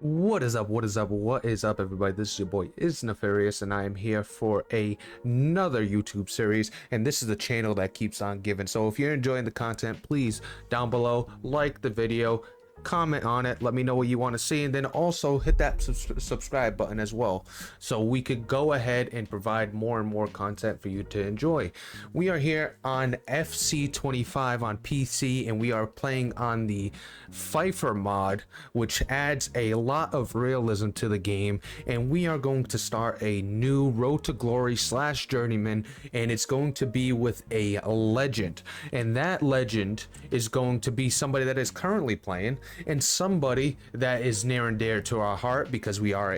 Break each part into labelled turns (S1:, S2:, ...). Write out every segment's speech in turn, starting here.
S1: What is up? What is up? What is up, everybody? This is your boy is Nefarious, and I am here for another YouTube series. And this is the channel that keeps on giving. So if you're enjoying the content, please down below like the video, comment on it, let me know what you want to see, and then also hit that subscribe button as well, so we could go ahead and provide more and more content for you to enjoy. We are here on FC25 on PC, and we are playing on the Pfeiffer mod, which adds a lot of realism to the game. And we are going to start a new Road to Glory / Journeyman, and it's going to be with a legend, and that legend is going to be somebody that is currently playing and somebody that is near and dear to our heart, because we are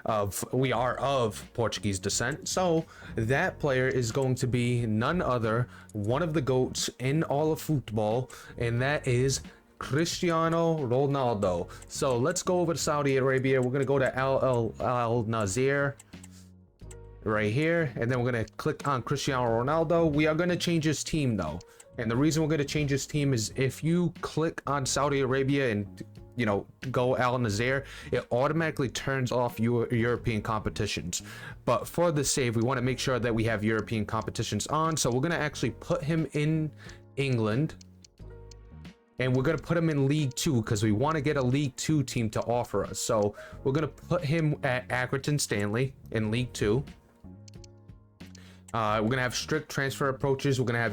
S1: of Portuguese descent. So that player is going to be none other, one of the GOATs in all of football, and that is Cristiano Ronaldo. So let's go over to Saudi Arabia. We're gonna go to Al Nazir right here, and then we're gonna click on Cristiano Ronaldo. We are gonna change his team though, and the reason we're gonna change his team is if you click on Saudi Arabia and go Al Nazir, it automatically turns off your European competitions. But for the save, we want to make sure that we have European competitions on, so we're gonna actually put him in England, and we're going to put him in League 2 because we want to get a League 2 team to offer us. So we're going to put him at Accrington Stanley in League 2. We're going to have strict transfer approaches. We're going to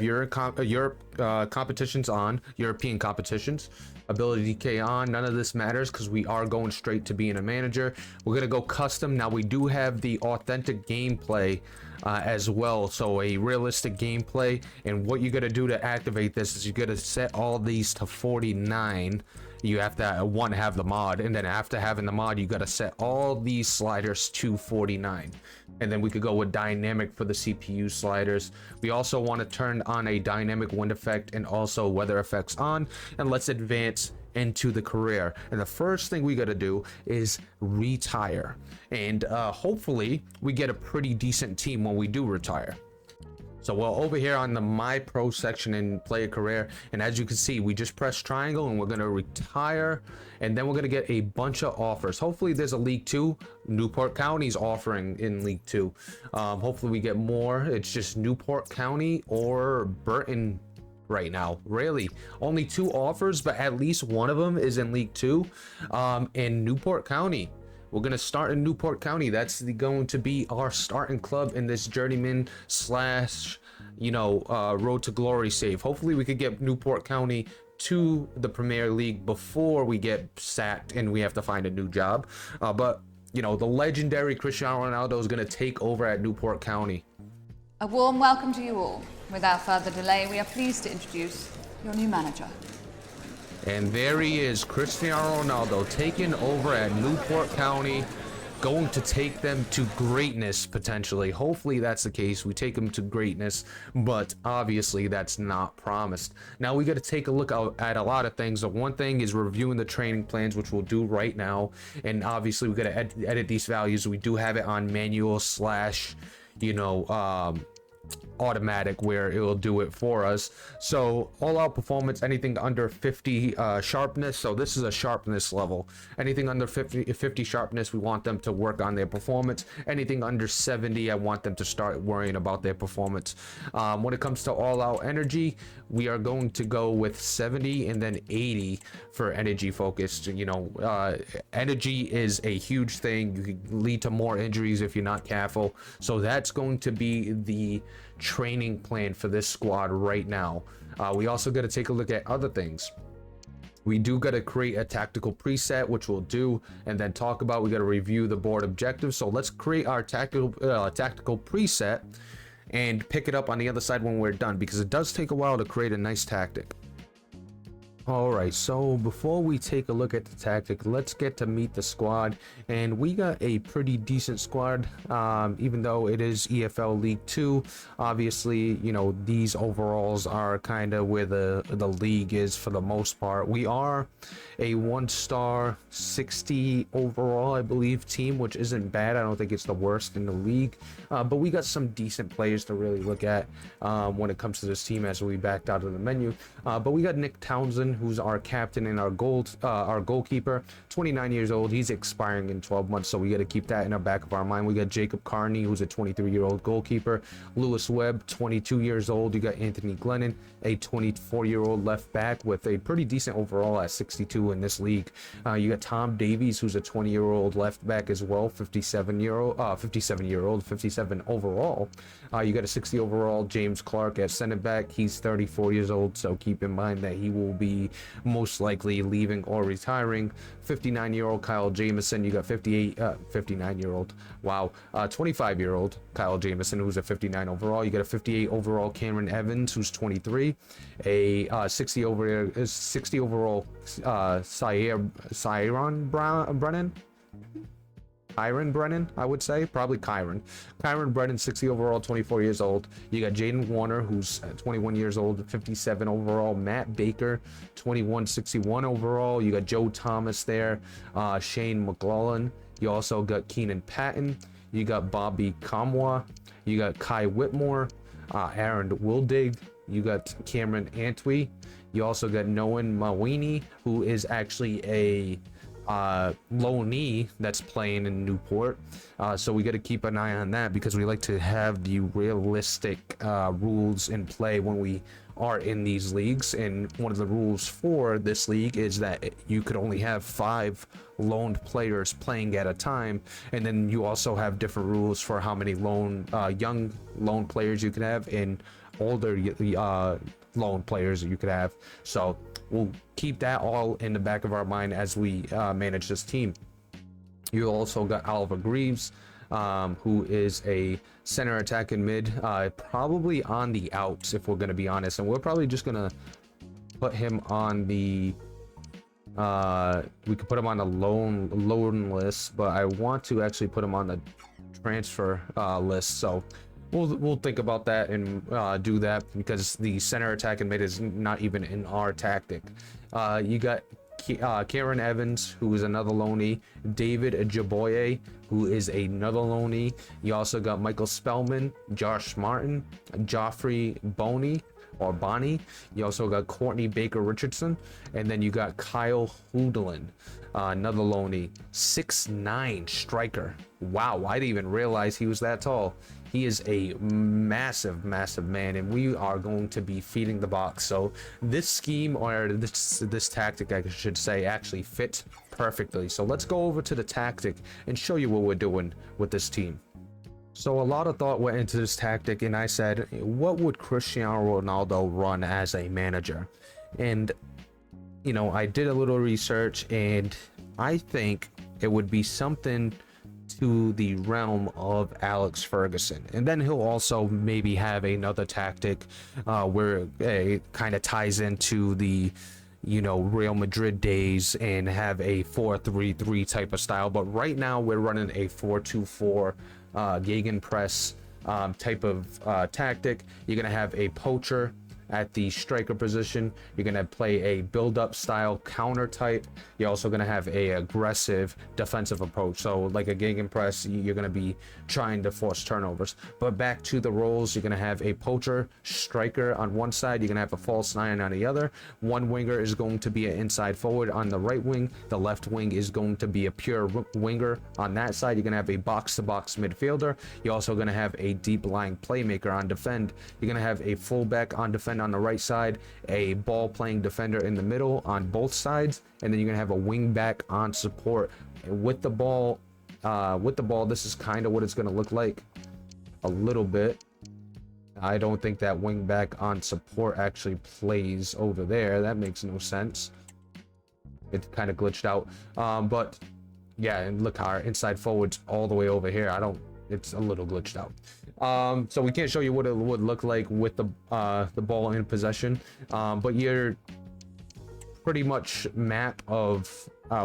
S1: have competitions on, European competitions. Ability DK on. None of this matters because we are going straight to being a manager. We're going to go custom. Now we do have the authentic gameplay as well, so a realistic gameplay. And what you're going to do to activate this is you're going to set all these to 49. You have to have the mod, and then after having the mod, you got to set all these sliders to 49. And then we could go with dynamic for the CPU sliders. We also want to turn on a dynamic wind effect and also weather effects on. And let's advance into the career. And the first thing we got to do is retire, and hopefully we get a pretty decent team when we do retire. So we're over here on the My Pro section in Player Career, and as you can see, we just press triangle and we're going to retire, and then we're going to get a bunch of offers. Hopefully there's a League 2. Newport County's offering in League 2. Hopefully we get more. It's just Newport County or Burton right now. Really only 2 offers, but at least one of them is in League 2 in Newport County. We're going to start in Newport County. That's going to be our starting club in this journeyman / Road to Glory save. Hopefully we could get Newport County to the Premier League before we get sacked and we have to find a new job. But the legendary Cristiano Ronaldo is going to take over at Newport County.
S2: A warm welcome to you all. Without further delay, we are pleased to introduce your new manager.
S1: And there he is, Cristiano Ronaldo, taking over at Newport County, going to take them to greatness, potentially. Hopefully that's the case. We take them to greatness, but obviously that's not promised. Now we got to take a look at a lot of things. The one thing is reviewing the training plans, which we'll do right now. And obviously we got to edit these values. We do have it on manual / automatic, where it will do it for us. So all out performance, anything under 50 sharpness. So this is a sharpness level. Anything under 50 sharpness, we want them to work on their performance. Anything under 70, I want them to start worrying about their performance. When it comes to all out energy, we are going to go with 70 and then 80 for energy focused. Energy is a huge thing. You could lead to more injuries if you're not careful. So that's going to be the training plan for this squad right now. We also got to take a look at other things. We do got to create a tactical preset, which we'll do and then talk about. We got to review the board objectives. So let's create our tactical preset and pick it up on the other side when we're done, because it does take a while to create a nice tactic. Alright, so before we take a look at the tactic, let's get to meet the squad. And we got a pretty decent squad, even though it is EFL League 2. Obviously, these overalls are kind of where the league is for the most part. We are a 1-star 60 overall, I believe, team, which isn't bad. I don't think it's the worst in the league, but we got some decent players to really look at when it comes to this team as we backed out of the menu. But we got Nick Townsend, Jameson, who's our captain and our goalkeeper, 29 years old. He's expiring in 12 months, so we got to keep that in our back of our mind. We got Jacob Carney, who's a 23-year-old goalkeeper. Lewis Webb, 22 years old. You got Anthony Glennon, a 24-year-old left back with a pretty decent overall at 62 in this league. You got Tom Davies, who's a 20-year-old left back as well, 57 overall. You got a 60 overall James Clark at center back. He's 34 years old, so keep in mind that he will be most likely leaving or retiring. 59-year-old Kyle Jamison. You got 59-year-old, wow, 25-year-old Kyle Jamison, who's a 59 overall. You got a 58 overall Cameron Evans, who's 23. A 60 overall Kyron Brennan, I would say, probably Kyron Brennan, 60 overall, 24 years old. You got Jaden Warner, who's 21 years old, 57 overall. Matt Baker, 21, 61 overall. You got Joe Thomas there, Shane McLaughlin. You also got Keenan Patton. You got Bobby Kamwa. You got Kai Whitmore, Aaron Wildig. You got Cameron Antwi. You also got Nolan Mawini, who is actually a loanee that's playing in Newport, so we got to keep an eye on that because we like to have the realistic rules in play when we are in these leagues. And one of the rules for this league is that you could only have 5 loaned players playing at a time, and then you also have different rules for how many young loan players you can have and older loan players that you could have. So we'll keep that all in the back of our mind as we manage this team. You also got Oliver Greaves, who is a center attacking mid, probably on the outs if we're going to be honest, and we're probably just going to put him on the we could put him on the loan list, but I want to actually put him on the transfer list, so we'll think about that and do that because the center attack and mid is not even in our tactic. You got Karen Evans, who is another loanee. David Jaboye, who is another loanee. You also got Michael Spellman, Josh Martin, Joffrey Boney. You also got Courtney Baker Richardson, and then you got Kyle Hoodlin, another loanee, 6'9" striker. Wow, I didn't even realize he was that tall. He is a massive man, and we are going to be feeding the box. So this scheme, or this tactic I should say, actually fits perfectly. So let's go over to the tactic and show you what we're doing with this team. So a lot of thought went into this tactic, and I said, what would Cristiano Ronaldo run as a manager? And you know, I did a little research, and I think it would be something to the realm of Alex Ferguson. And then he'll also maybe have another tactic where it kind of ties into the, you know, Real Madrid days and have a 4-3-3 type of style. But right now we're running a 4-2-4 gegenpress type of tactic. You're gonna have a poacher at the striker position. You're gonna play a build-up style counter type. You're also gonna have a aggressive defensive approach. So like a gegenpress, you're gonna be trying to force turnovers. But back to the roles, you're gonna have a poacher striker on one side. You're gonna have a false nine on the other. One winger is going to be an inside forward on the right wing. The left wing is going to be a pure winger on that side. You're gonna have a box-to-box midfielder. You're also gonna have a deep lying playmaker on defend. You're gonna have a fullback on defend on the right side, a ball playing defender in the middle on both sides, and then you're gonna have a wing back on support. And with the ball, this is kind of what it's gonna look like a little bit. I don't think that wing back on support actually plays over there. That makes no sense. It kind of glitched out, but yeah, and look, our inside forward's all the way over here. It's a little glitched out. So we can't show you what it would look like with the ball in possession, but your pretty much map of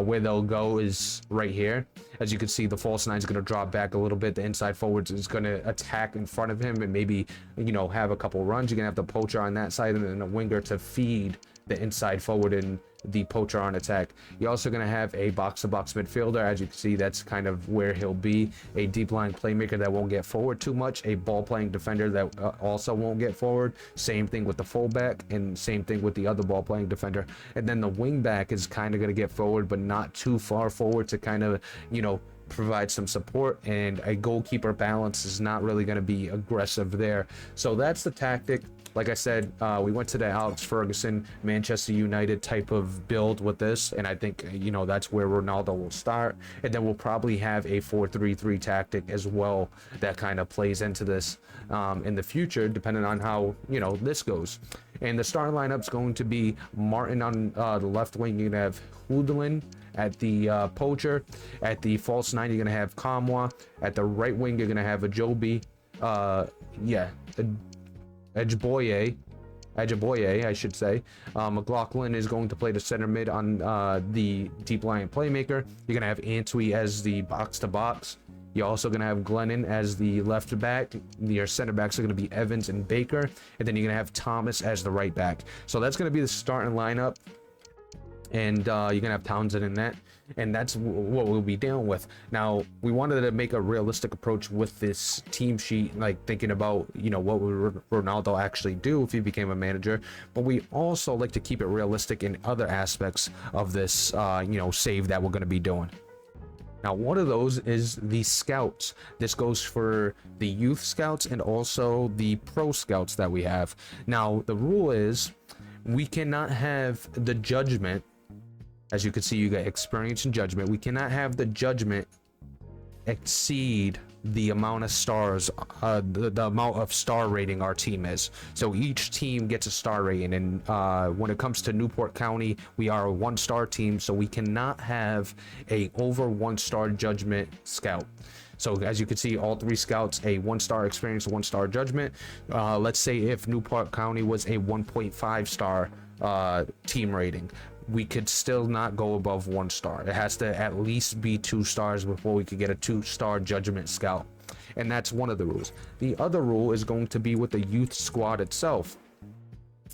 S1: where they'll go is right here. As you can see, the false nine is going to drop back a little bit. The inside forwards is going to attack in front of him and maybe, you know, have a couple runs. You're going to have the poacher on that side and then a winger to feed the inside forward and the poacher on attack. You're also going to have a box-to-box midfielder. As you can see, that's kind of where he'll be. A deep line playmaker that won't get forward too much. A ball-playing defender that also won't get forward. Same thing with the fullback, and same thing with the other ball-playing defender. And then the wing-back is kind of going to get forward, but not too far forward to kind of, you know, provide some support. And a goalkeeper balance is not really going to be aggressive there. So that's the tactic. Like I said, we went to the Alex Ferguson, Manchester United type of build with this, and I think, you know, that's where Ronaldo will start. And then we'll probably have a 4-3-3 tactic as well that kind of plays into this in the future, depending on how, you know, this goes. And the starting lineup's going to be Martin on the left wing. You're going to have Houdlin at the poacher. At the false nine, you're going to have Kamwa. At the right wing, you're going to have Ajobi. Edgeboye, I should say. McLaughlin is going to play the center mid on the deep line playmaker. You're going to have Antwi as the box-to-box. You're also going to have Glennon as the left back. Your center backs are going to be Evans and Baker. And then you're going to have Thomas as the right back. So that's going to be the starting lineup. And you're going to have Townsend in that. And that's what we'll be dealing with. Now, we wanted to make a realistic approach with this team sheet, like thinking about, you know, what would Ronaldo actually do if he became a manager. But we also like to keep it realistic in other aspects of this, you know, save that we're going to be doing. Now, one of those is the scouts. This goes for the youth scouts and also the pro scouts that we have. Now, the rule is we cannot have the judgment. As you can see, you got experience and judgment. We cannot have the judgment exceed the amount of stars, the amount of star rating our team is. So each team gets a star rating, and when it comes to Newport County, we are a 1-star team, so we cannot have a over 1-star judgment scout. So as you can see, all 3 scouts, a 1-star experience, 1-star judgment. Let's say if Newport County was a 1.5-star team rating, we could still not go above 1 star. It has to at least be 2 stars before we could get a 2-star judgment scout. And that's one of the rules. The other rule is going to be with the youth squad itself.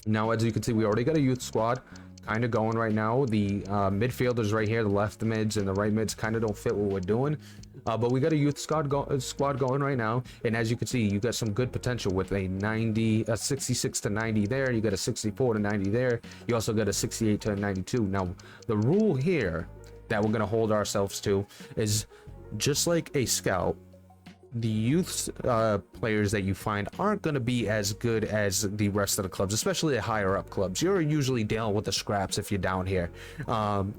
S1: Now, as you can see, we already got a youth squad kind of going right now. The midfielders right here, the left mids and the right mids kind of don't fit what we're doing. But we got a youth squad going right now. And as you can see, you got some good potential with a 66 to 90 there. You got a 64 to 90 there. You also got a 68 to 92. Now, the rule here that we're going to hold ourselves to is just like a scout, the youth players that you find aren't going to be as good as the rest of the clubs, especially the higher up clubs. You're usually dealing with the scraps if you're down here.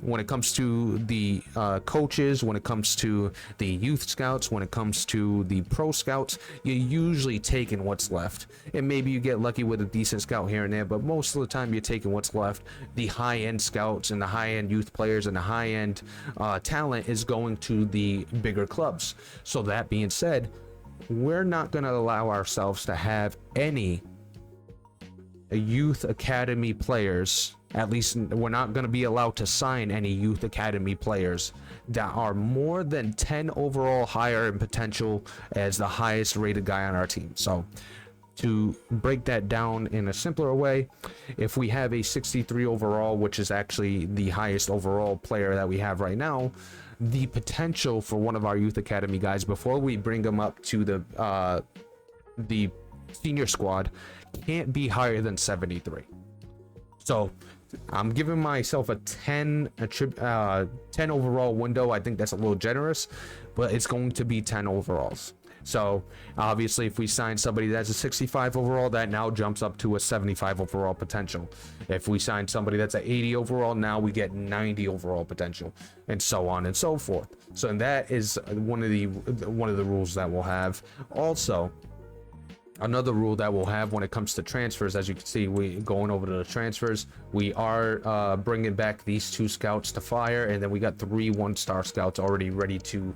S1: When it comes to the coaches, when it comes to the youth scouts, when it comes to the pro scouts, you're usually taking what's left. And maybe you get lucky with a decent scout here and there, but most of the time you're taking what's left. The high-end scouts and the high-end youth players and the high-end talent is going to the bigger clubs. So that being said, we're not going to allow ourselves to have any youth academy players. At least we're not going to be allowed to sign any youth academy players that are more than 10 overall, higher in potential as the highest rated guy on our team. So to break that down in a simpler way, if we have a 63 overall, which is actually the highest overall player that we have right now, the potential for one of our youth academy guys before we bring them up to the senior squad can't be higher than 73. So I'm giving myself a 10 overall window. I think that's a little generous, but it's going to be 10 overalls. So obviously if we sign somebody that's a 65 overall, that now jumps up to a 75 overall potential. If we sign somebody that's a 80 overall, now we get 90 overall potential, and so on and so forth. So that is one of the rules that we'll have. Also, another rule that we'll have when it comes to transfers, as you can see, we going over to the transfers, we are bringing back these 2 scouts to fire, and then we got 3 1-star scouts already ready to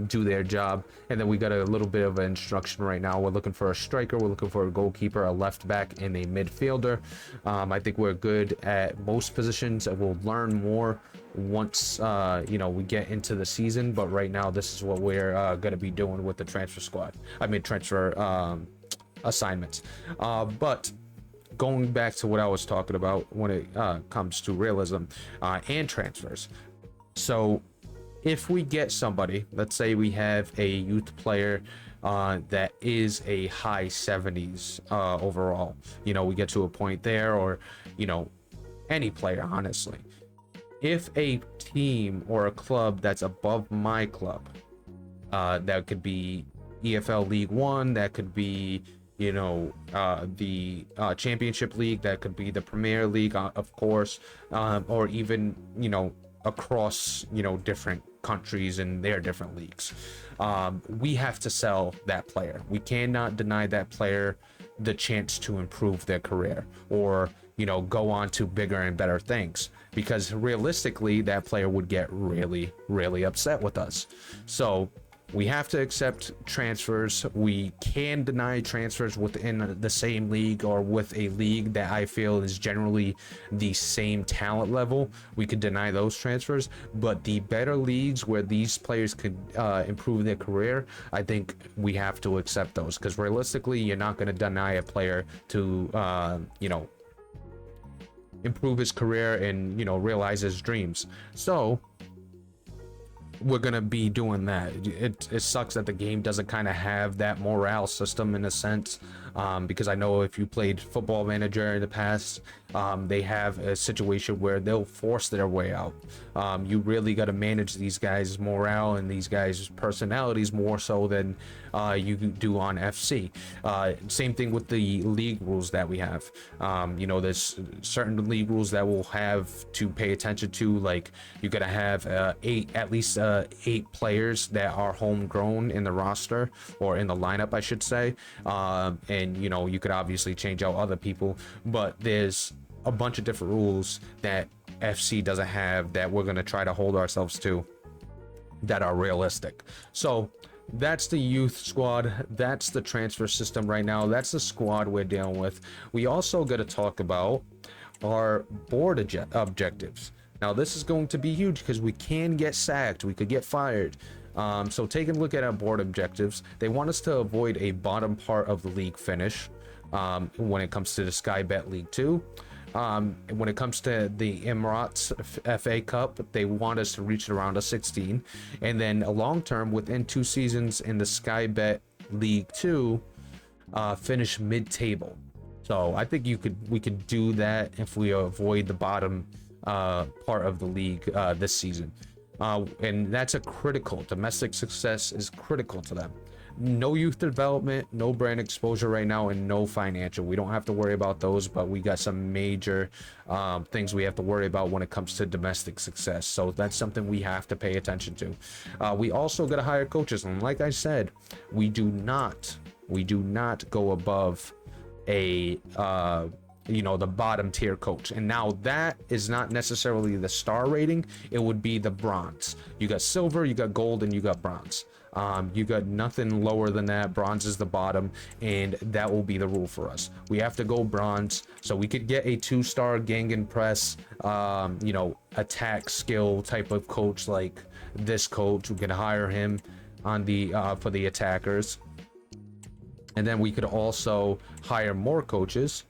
S1: do their job. And then we got a little bit of an instruction right now. We're looking for a striker, we're looking for a goalkeeper, a left back, and a midfielder. I think we're good at most positions, and we'll learn more once you know, we get into the season. But right now, this is what we're going to be doing with the transfer squad. I mean, transfer assignments. But going back to what I was talking about when it comes to realism and transfers. So if we get somebody, let's say we have a youth player that is a high 70s overall, you know, we get to a point there, or, you know, any player, honestly. If a team or a club that's above my club, that could be EFL League One, that could be, you know, the Championship League, that could be the Premier League, of course, or even, you know, across, you know, different countries and their different leagues. We have to sell that player. We cannot deny that player the chance to improve their career, or, you know, go on to bigger and better things, because realistically that player would get really, really upset with us. So we have to accept transfers. We can deny transfers within the same league, or with a league that I feel is generally the same talent level. We could deny those transfers, but the better leagues where these players could improve their career, I think we have to accept those, because realistically, you're not going to deny a player to, you know, improve his career and, you know, realize his dreams. So we're gonna be doing that. It sucks that the game doesn't kind of have that morale system in a sense, because I know if you played Football Manager in the past, they have a situation where they'll force their way out. You really got to manage these guys' morale and these guys' personalities more so than you do on FC. Same thing with the league rules that we have. You know, there's certain league rules that we'll have to pay attention to, like you gotta have at least 8 players that are homegrown in the roster, or in the lineup, I should say. And you know, you could obviously change out other people, but there's a bunch of different rules that FC doesn't have that we're going to try to hold ourselves to, that are realistic. So that's the youth squad. That's the transfer system right now. That's the squad we're dealing with. We also got to talk about our board objectives. Now this is going to be huge, because we can get sacked, we could get fired. So taking a look at our board objectives, they want us to avoid a bottom part of the league finish when it comes to the Sky Bet League 2. When it comes to the Emirates FA Cup, they want us to reach around a 16, and then a long term, within 2 seasons in the Sky Bet League 2, finish mid-table. So I think we could do that if we avoid the bottom part of the league this season, and that's a critical domestic success is critical to them. No youth development, no brand exposure right now, and no financial. We don't have to worry about those, but we got some major things we have to worry about when it comes to domestic success. So that's something we have to pay attention to. We also got to hire coaches, and like I said, we do not go above a you know, the bottom tier coach. And now that is not necessarily the star rating, it would be the bronze. You got silver, you got gold, and you got bronze. You got nothing lower than that. Bronze is the bottom, and that will be the rule for us. We have to go bronze. So we could get a 2-star gang and press, you know, attack skill type of coach, like this coach. We could hire him on the for the attackers, and then we could also hire more coaches.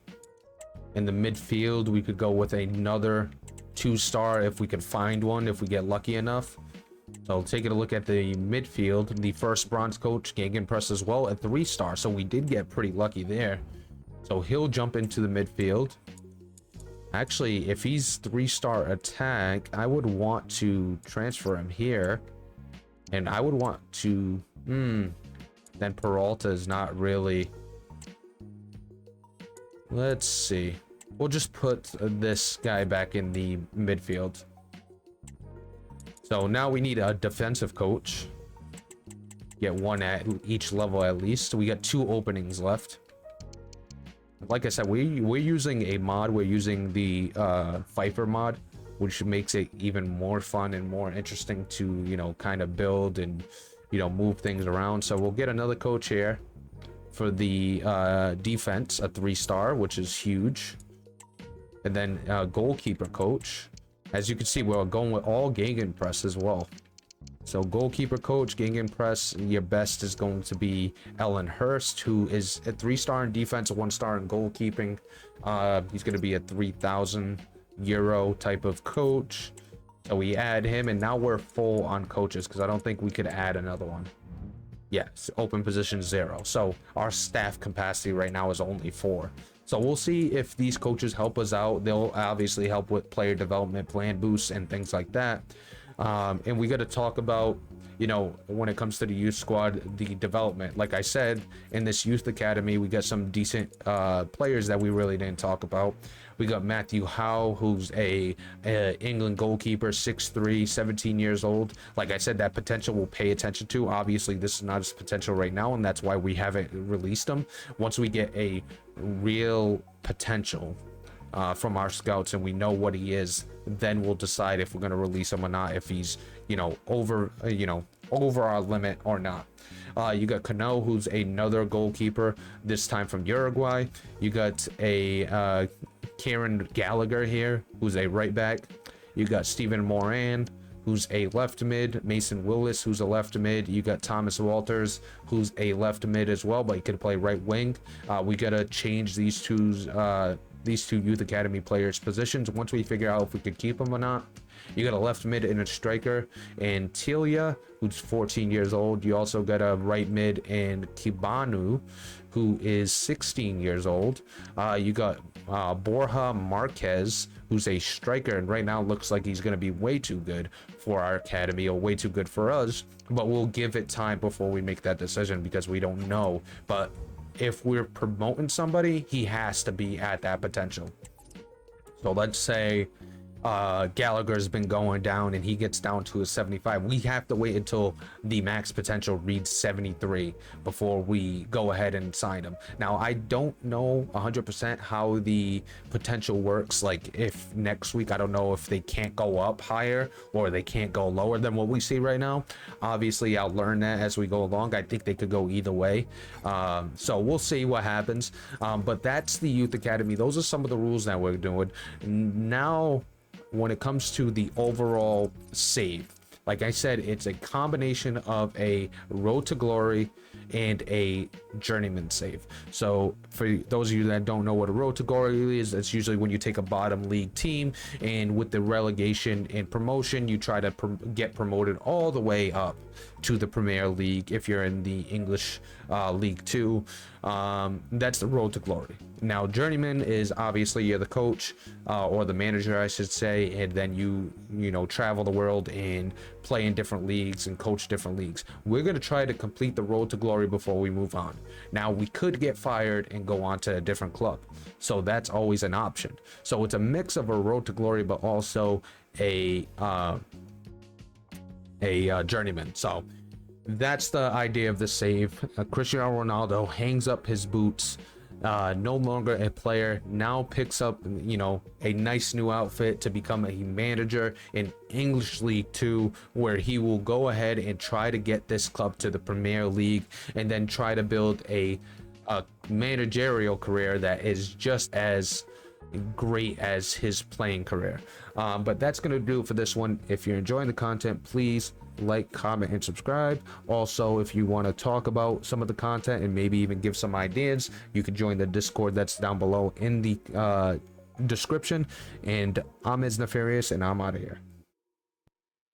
S1: In the midfield, we could go with another 2-star if we could find one, if we get lucky enough. So taking a look at the midfield, the first bronze coach, Gegenpress as well, at 3-star. So we did get pretty lucky there. So he'll jump into the midfield. Actually, if he's 3-star attack, I would want to transfer him here. And I would want to... Then Peralta is not really... Let's see. We'll just put this guy back in the midfield. So now we need a defensive coach. Get one at each level at least. So we got 2 openings left. Like I said, we're using a mod. We're using the Pfeiffer mod, which makes it even more fun and more interesting to, you know, kind of build and, you know, move things around. So we'll get another coach here for the defense, a 3-star, which is huge. And then goalkeeper coach. As you can see, we're going with all Gegenpress as well. So goalkeeper coach, Gegenpress, your best is going to be Ellen Hurst, who is a 3-star in defense, a 1-star in goalkeeping. He's going to be a 3,000 euro type of coach. So we add him, and now we're full on coaches because I don't think we could add another one. Yes, open position 0. So our staff capacity right now is only 4. So we'll see if these coaches help us out. They'll obviously help with player development, plan boosts, and things like that. And we got to talk about, you know, when it comes to the youth squad, the development. Like I said, in this youth academy, we got some decent players that we really didn't talk about. We got Matthew Howe, who's a England goalkeeper, 6'3", 17 years old. Like I said, that potential we'll pay attention to. Obviously, this is not his potential right now, and that's why we haven't released him. Once we get a real potential from our scouts and we know what he is, then we'll decide if we're going to release him or not, if he's, you know, over our limit or not. You got Cano, who's another goalkeeper, this time from Uruguay. You got a Kieran Gallagher here, who's a right back. You got Stephen Moran, who's a left mid. Mason Willis, who's a left mid. You got Thomas Walters, who's a left mid as well, but he could play right wing. We gotta change these two youth academy players' positions once we figure out if we could keep them or not. You got a left mid and a striker and Telia, who's 14 years old. You also got a right mid and Kibanu, who is 16 years old. You got Borja Marquez, who's a striker, and right now looks like he's going to be way too good for our academy, or way too good for us, but we'll give it time before we make that decision because we don't know. But if we're promoting somebody, he has to be at that potential. So let's say Gallagher's been going down and he gets down to a 75. We have to wait until the max potential reads 73 before we go ahead and sign him. Now, I don't know 100% how the potential works. Like, if next week, I don't know if they can't go up higher or they can't go lower than what we see right now. Obviously, I'll learn that as we go along. I think they could go either way. So we'll see what happens. But that's the Youth Academy. Those are some of the rules that we're doing. Now, when it comes to the overall save, like I said, it's a combination of a road to glory and a journeyman save. So for those of you that don't know what a road to glory is, it's usually when you take a bottom league team, and with the relegation and promotion, you try to get promoted all the way up to the Premier League. If you're in the English League 2, that's the road to glory. Now, journeyman is obviously you're the coach or the manager, I should say, and then you know, travel the world and play in different leagues and coach different leagues. We're going to try to complete the road to glory before we move on. Now, we could get fired and go on to a different club, so that's always an option. So it's a mix of a road to glory, but also a journeyman. So that's the idea of the save. Cristiano Ronaldo hangs up his boots, no longer a player, now picks up, you know, a nice new outfit to become a manager in English League 2, where he will go ahead and try to get this club to the Premier League, and then try to build a managerial career that is just as great as his playing career. But that's going to do it for this one. If you're enjoying the content, please like, comment, and subscribe. Also, if you want to talk about some of the content and maybe even give some ideas, you can join the Discord that's down below in the description. And I'm Nefarious, and I'm out of here.